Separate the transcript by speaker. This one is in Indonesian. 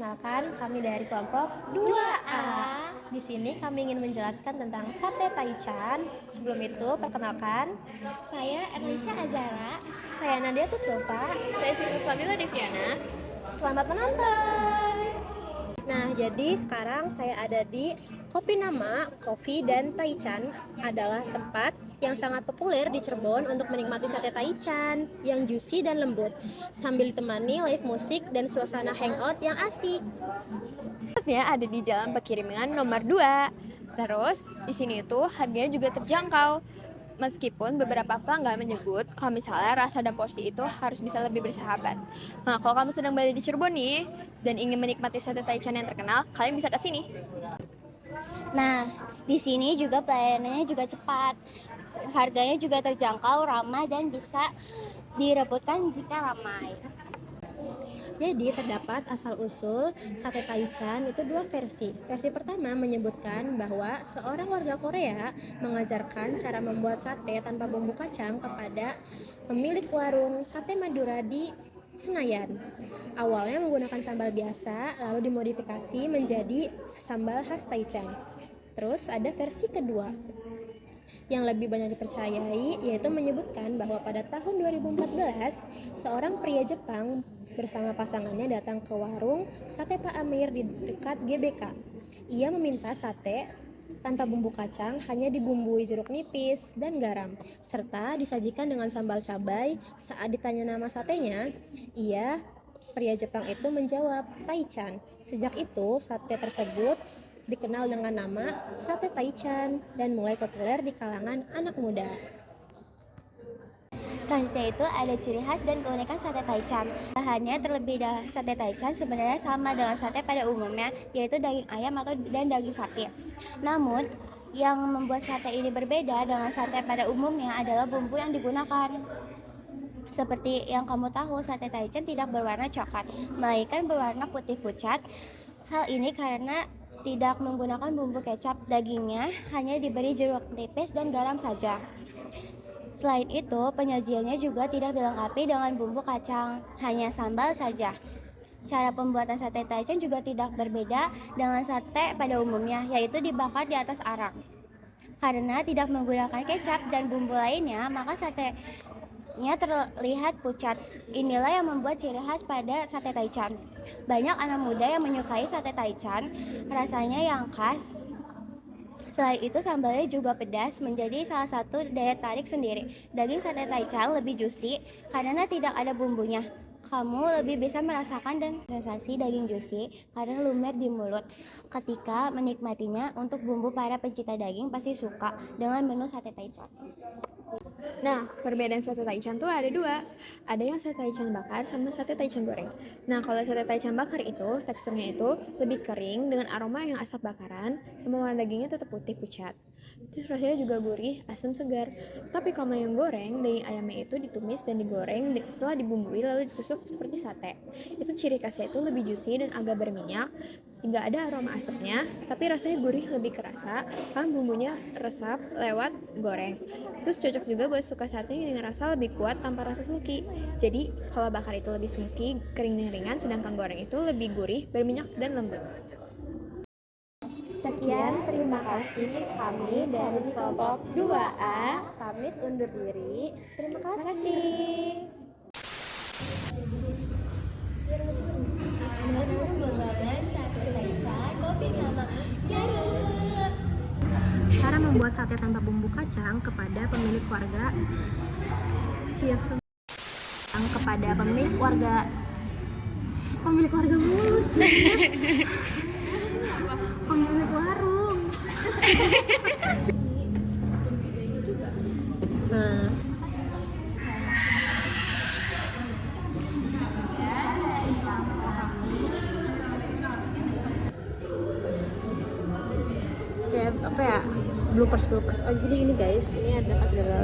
Speaker 1: perkenalkan kami dari kelompok 2A. Di sini kami ingin menjelaskan tentang sate taichan. Sebelum itu, perkenalkan,
Speaker 2: Saya Erlisha Azara.
Speaker 1: saya Nadia Tusulfa.
Speaker 2: Saya Siti Sabila Deviana.
Speaker 1: Selamat menonton. Nah, jadi sekarang saya ada di Kopi Nama. Kopi dan Taichan adalah tempat yang sangat populer di Cirebon untuk menikmati sate taichan yang juicy dan lembut sambil ditemani live musik dan suasana hangout yang asik.
Speaker 2: Tempatnya ada di Jalan Pekiriman nomor 2. Terus di sini itu harganya juga terjangkau. Meskipun beberapa pelanggan menyebut kalau misalnya rasa dan porsi itu harus bisa lebih bersahabat. Nah, kalau kamu sedang berada di Cirebon nih dan ingin menikmati sate taichan yang terkenal, kalian bisa ke sini.
Speaker 3: Nah, di sini juga pelayanannya juga cepat. Harganya juga terjangkau, ramah, dan bisa direbutkan jika ramai.
Speaker 1: Jadi terdapat asal-usul sate taichan itu dua versi. Versi pertama menyebutkan bahwa seorang warga Korea mengajarkan cara membuat sate tanpa bumbu kacang kepada pemilik warung sate Madura di Senayan. Awalnya menggunakan sambal biasa, lalu dimodifikasi menjadi sambal khas taichan. Terus ada versi kedua yang lebih banyak dipercayai, yaitu menyebutkan bahwa pada tahun 2014 seorang pria Jepang bersama pasangannya datang ke warung sate Pak Amir di dekat GBK. Ia meminta sate tanpa bumbu kacang, hanya dibumbui jeruk nipis dan garam, serta disajikan dengan sambal cabai. Saat ditanya nama satenya, pria Jepang itu menjawab taichan. Sejak itu sate tersebut dikenal dengan nama sate taichan dan mulai populer di kalangan anak muda.
Speaker 3: Selanjutnya itu ada ciri khas dan keunikan sate taichan. Bahannya terlebih dahulu sate taichan sebenarnya sama dengan sate pada umumnya, yaitu daging ayam dan daging sapi. Namun, yang membuat sate ini berbeda dengan sate pada umumnya adalah bumbu yang digunakan. Seperti yang kamu tahu, sate taichan tidak berwarna coklat, melainkan berwarna putih pucat. Hal ini karena tidak menggunakan bumbu kecap, dagingnya hanya diberi jeruk nipis dan garam saja. Selain itu, penyajiannya juga tidak dilengkapi dengan bumbu kacang, hanya sambal saja. Cara pembuatan sate taichan juga tidak berbeda dengan sate pada umumnya, yaitu dibakar di atas arang. Karena tidak menggunakan kecap dan bumbu lainnya, maka satenya terlihat pucat. Inilah yang membuat ciri khas pada sate taichan. Banyak anak muda yang menyukai sate taichan, rasanya yang khas. Selain itu, sambalnya juga pedas, menjadi salah satu daya tarik sendiri. Daging sate taichan lebih juicy karena tidak ada bumbunya. Kamu lebih bisa merasakan dan sensasi daging juicy karena lumer di mulut. Ketika menikmatinya, untuk bumbu para pencinta daging pasti suka dengan menu sate taichan.
Speaker 2: Nah, perbedaan sate taichan tuh ada dua. Ada yang sate taichan bakar sama sate taichan goreng. Nah, kalau sate taichan bakar itu teksturnya itu lebih kering dengan aroma yang asap bakaran, sama warna dagingnya tetap putih pucat. Terus rasanya juga gurih, asam segar. Tapi kalau yang goreng, daging ayamnya itu ditumis dan digoreng setelah dibumbui lalu ditusuk seperti sate. Itu ciri khasnya itu lebih juicy dan agak berminyak. Tidak ada aroma asapnya, tapi rasanya gurih lebih kerasa karena bumbunya resap lewat goreng. Terus cocok juga buat suka sate dengan rasa lebih kuat tanpa rasa smoky. Jadi kalau bakar itu lebih smoky, kering dan ringan, sedangkan goreng itu lebih gurih, berminyak dan lembut.
Speaker 1: Sekian, terima kasih. Kami dari kelompok 2A pamit undur diri. Terima kasih. Cara membuat sate tanpa bumbu kacang kepada pemilik warga mulus. Pemilik warung. Nah, kayak apa ya, bloopers. Oh jadi ini guys, ini ada pas coba